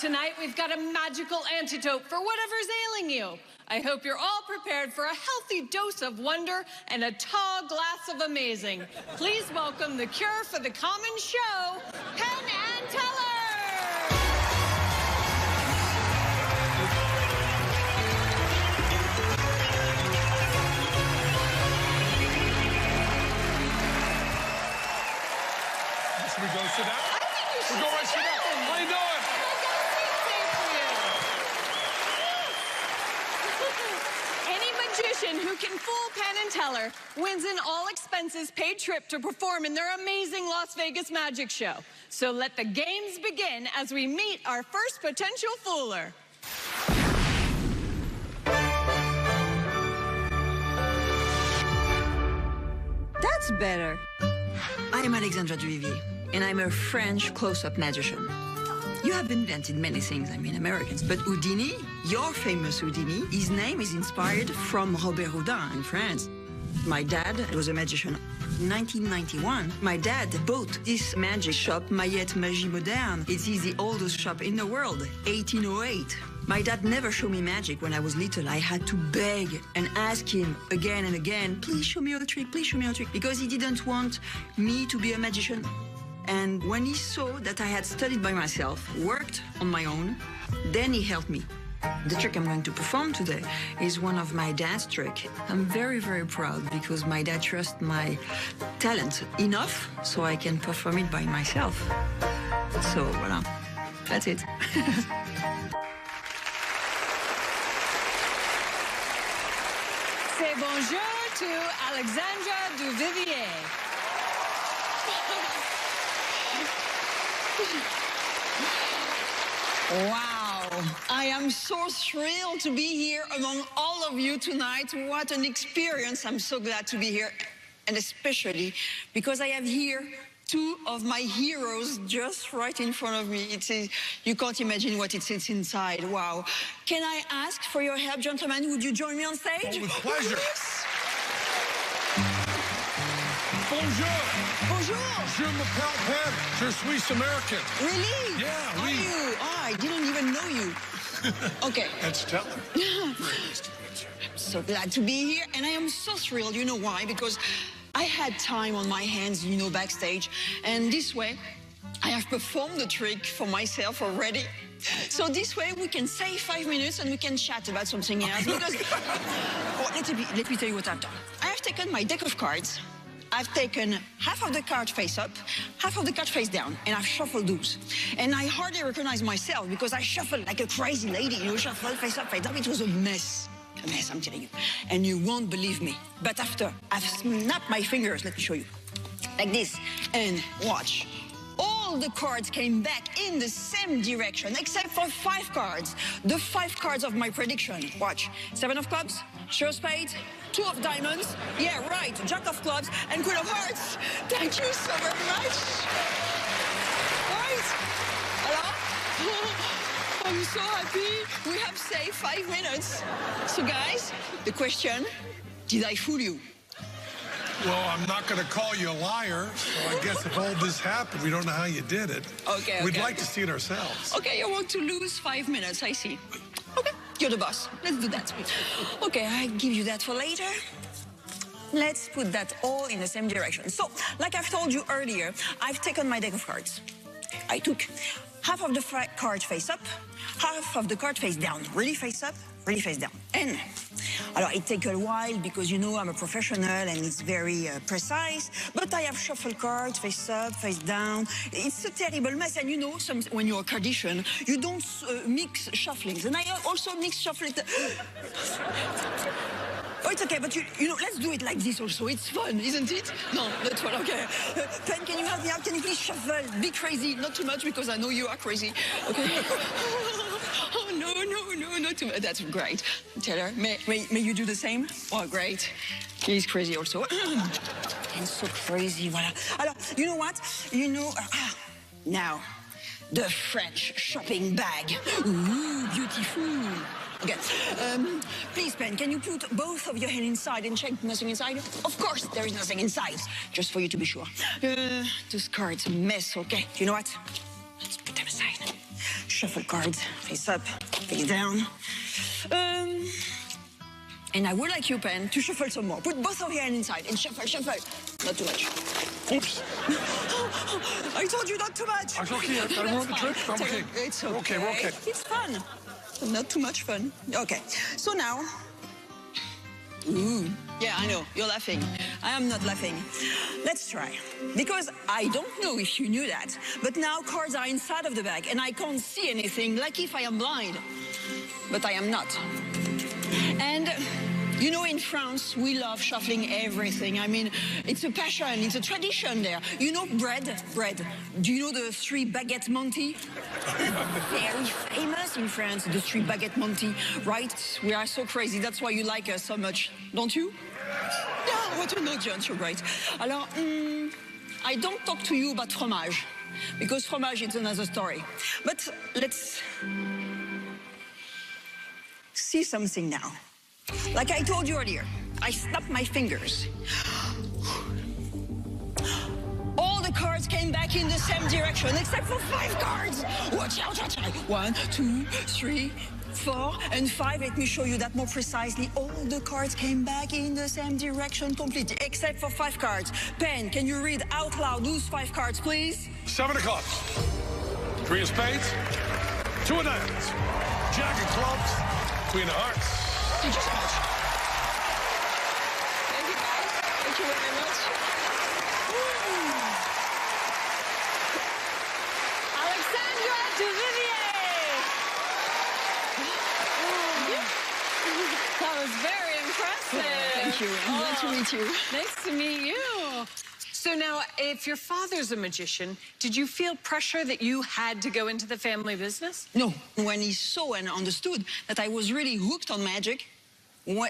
tonight we've got a magical antidote for whatever's ailing you. I hope you're all prepared for a healthy dose of wonder and a tall glass of amazing. Please welcome the cure for the common show, Penn and Teller! Should we go sit down? I think you should We'll go right sit down. I know it. Any magician who can fool Penn and Teller wins an all-expenses-paid trip to perform in their amazing Las Vegas magic show. So let the games begin as we meet our first potential fooler. That's better. I'm Alexandra Duvivier, and I'm a French close-up magician. You have invented many things, Americans, but Houdini, your famous Houdini, his name is inspired from Robert Houdin in France. My dad was a magician. In 1991, my dad bought this magic shop, Maillette Magie Moderne. It is the oldest shop in the world, 1808. My dad never showed me magic when I was little. I had to beg and ask him again and again, please show me a trick, please show me a trick, because he didn't want me to be a magician. And when he saw that I had studied by myself, worked on my own, then he helped me. The trick I'm going to perform today is one of my dad's tricks. I'm very, very proud because my dad trusts my talent enough so I can perform it by myself. So, voilà, that's it. Say bonjour to Alexandra Duvivier. Wow, I am so thrilled to be here among all of you tonight. What an experience. I'm so glad to be here, and especially because I have here two of my heroes just right in front of me. You can't imagine what it sits inside. Wow. Can I ask for your help, gentlemen? Would you join me on stage? Oh, with pleasure. Yes. Bonjour. Bonjour. Je m'appelle Penn. Je suis American. Really? Yeah, Are oui. you? Oh, I didn't even know you. Okay. That's Teller. I'm so glad to be here, and I am so thrilled. You know why? Because I had time on my hands, you know, backstage, and this way, I have performed the trick for myself already. So this way, we can save 5 minutes and we can chat about something else. Because, oh, let me tell you what I've done. I have taken my deck of cards. I've taken half of the card face up, half of the card face down, and I've shuffled those. And I hardly recognize myself because I shuffled like a crazy lady, you know, shuffle face up, face down. It was a mess. A mess, I'm telling you. And you won't believe me. But after I've snapped my fingers, let me show you, like this, and watch. All the cards came back in the same direction, except for 5 cards. The 5 cards of my prediction. Watch. 7 of clubs, show spades, 2 of diamonds. Yeah, right. Jack of clubs and Queen of hearts. Thank you so very much. Right. Hello? I'm so happy we have saved 5 minutes. So guys, the question, did I fool you? Well, I'm not going to call you a liar, so I guess if all this happened, we don't know how you did it. Okay, We'd okay. like to see it ourselves. Okay, you want to lose 5 minutes, I see. Okay, you're the boss. Let's do that. Okay, I give you that for later. Let's put that all in the same direction. So, like I've told you earlier, I've taken my deck of cards. I took half of the card face up, half of the card face down. Really face up, really face down. And alors, it takes a while because, you know, I'm a professional and it's very precise. But I have shuffled cards, face up, face down. It's a terrible mess. And, you know, when you're a cardician, you don't mix shufflings. And I also mix shuffling. Oh, it's okay, but you know, let's do it like this also. It's fun, isn't it? No, that's fun, okay. Penn, can you help me out? Can you please shuffle? Be crazy, not too much because I know you are crazy. Okay. Oh, no, not too much. That's great. Teller, may you do the same? Oh, great. He's crazy also. And so crazy, voilà. Alors, you know what? You know, now, the French shopping bag. Ooh, beautiful. Okay. Please, Penn, can you put both of your hands inside and check nothing inside? Of course, there is nothing inside, just for you to be sure. Those cards, a mess, okay? You know what? Let's put them aside. shuffle cards, face up, face down. And I would like you, Penn, to shuffle some more. Put both of your hands inside and shuffle, shuffle. Not too much. Oops. I told you not too much. It's okay. I don't want the trick. I'm okay. It's okay. We're okay. We're okay. It's fun. Not too much fun. Okay. So now. Ooh. Yeah, I know. You're laughing. I am not laughing. Let's try. Because I don't know if you knew that, but now cards are inside of the bag and I can't see anything, like if I am blind. But I am not. And you know, in France, we love shuffling everything. I mean, it's a passion, it's a tradition there. You know bread? Do you know the 3 baguette Monty? Very famous in France, the 3 baguette Monty, right? We are so crazy, that's why you like us so much, don't you? Yeah, what a nonsense, you're right. Alors, I don't talk to you about fromage, because fromage is another story. But let's see something now. Like I told you earlier, I snapped my fingers. All the cards came back in the same direction, except for 5 cards. Watch out, watch out. 1, 2, 3, 4, and 5. Let me show you that more precisely. All the cards came back in the same direction completely, except for 5 cards. Penn, can you read out loud those 5 cards, please? 7 of clubs. 3 of spades. 2 of diamonds. Jack of clubs. Queen of hearts. Thank you so much. Thank you, guys. Thank you very much. Alexandra Duvivier! That was very impressive. Thank you. I'm glad to meet you. Nice to meet you. So now, if your father's a magician, did you feel pressure that you had to go into the family business? No. When he saw and understood that I was really hooked on magic,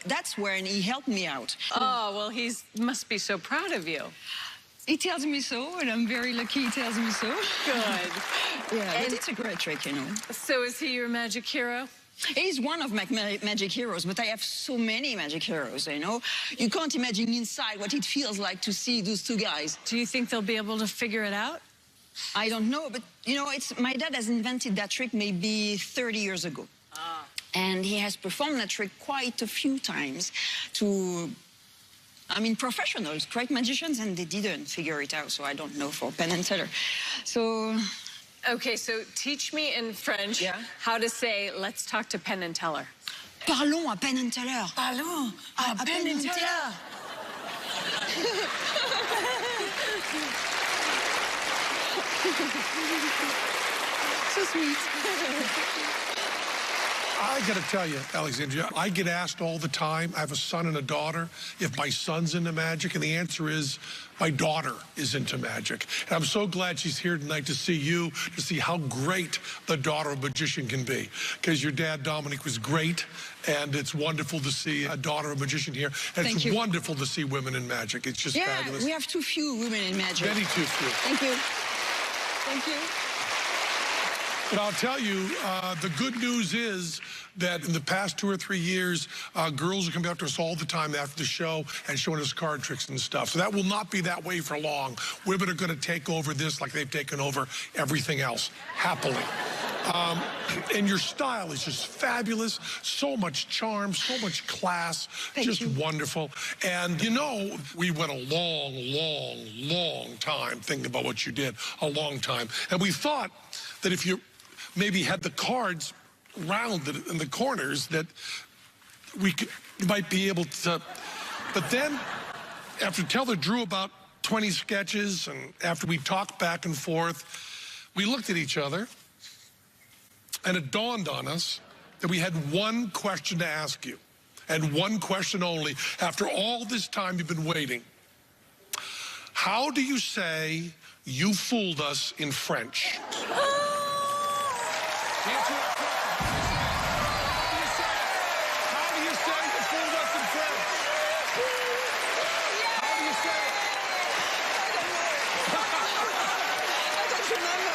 that's when he helped me out. Oh, well, he must be so proud of you. He tells me so, and I'm very lucky he tells me so. Good. Yeah, but it's a great trick, you know. So is he your magic hero? He's one of my magic heroes, but I have so many magic heroes, you know. You can't imagine inside what it feels like to see those 2 guys. Do you think they'll be able to figure it out? I don't know, but, you know, my dad has invented that trick maybe 30 years ago. Ah. And he has performed that trick quite a few times to, I mean, professionals, great magicians, and they didn't figure it out, so I don't know for Penn Teller. So... Okay, so teach me in French how to say, let's talk to Penn and Teller. Parlons à Penn Teller. Parlons à Penn and Teller. So sweet. I got to tell you, Alexandra, I get asked all the time, I have a son and a daughter, if my son's into magic, and the answer is my daughter is into magic. And I'm so glad she's here tonight to see you, to see how great the daughter of a magician can be. Because your dad, Dominic, was great, and it's wonderful to see a daughter of a magician here. And it's wonderful to see women in magic. It's just fabulous. Yeah, we have too few women in magic. Many too few. Thank you. Thank you. But I'll tell you, the good news is that in the past 2 or 3 years, girls are coming up to us all the time after the show and showing us card tricks and stuff. So that will not be that way for long. Women are going to take over this like they've taken over everything else, happily. And your style is just fabulous. So much charm, so much class, just wonderful. And, you know, we went a long time thinking about what you did, a long time. And we thought that if you maybe had the cards rounded in the corners that you might be able to, but then after Teller drew about 20 sketches and after we talked back and forth, we looked at each other and it dawned on us that we had one question to ask you, and one question only. After all this time you've been waiting, how do you say "you fooled us" in French? Answer that question. How do you say "you fooled us" in French? How do you say it? I don't remember.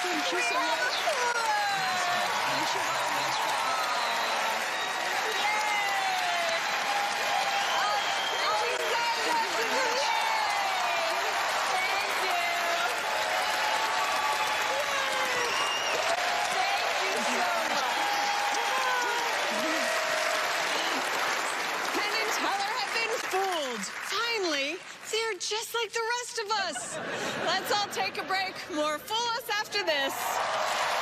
Thank you so much. Thank you very much. Penn and Teller have been fooled. Finally, they're just like the rest of us. Let's all take a break. More Fool Us after this.